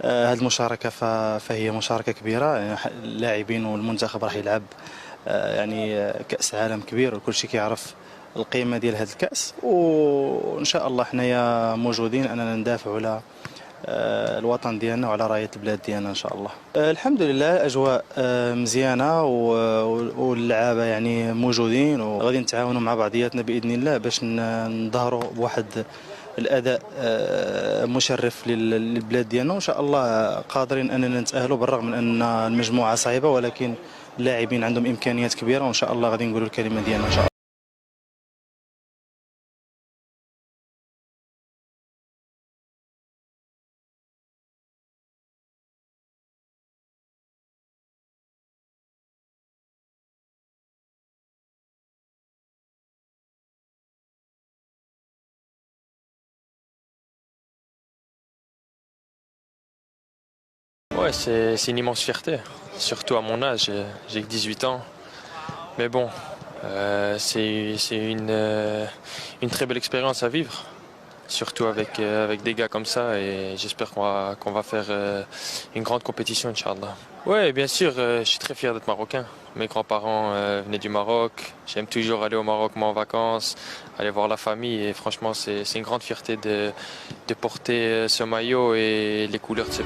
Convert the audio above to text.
هذه المشاركة فهي مشاركة كبيرة، يعني اللاعبين والمنتخب راح يلعب يعني كأس عالم كبير وكل شيء كيعرف القيمة ديال هذا الكأس، وإن شاء الله حنايا موجودين أننا ندافع على الوطن ديالنا وعلى راية البلاد ديالنا إن شاء الله. الحمد لله الأجواء مزيانة واللعابة يعني موجودين وغادي نتعاونوا مع بعضياتنا بإذن الله باش نظهروا بواحد الأداء مشرف للبلاد ديالنا، وإن شاء الله قادرين أننا نتأهلوا بالرغم من أن المجموعة صعيبة، ولكن اللاعبين عندهم إمكانيات كبيرة وإن شاء الله غادي نقولوا الكلمة ديالنا إن شاء الله. Ouais, c'est une immense fierté, surtout à mon âge, j'ai que 18 ans. Mais bon, c'est une très belle expérience à vivre, surtout avec des gars comme ça. Et j'espère qu'on va faire une grande compétition, Inch'Allah. Ouais, bien sûr, je suis très fier d'être marocain. Mes grands-parents venaient du Maroc. J'aime toujours aller au Maroc, moi, en vacances, aller voir la famille. Et franchement, c'est une grande fierté de porter ce maillot et les couleurs de ce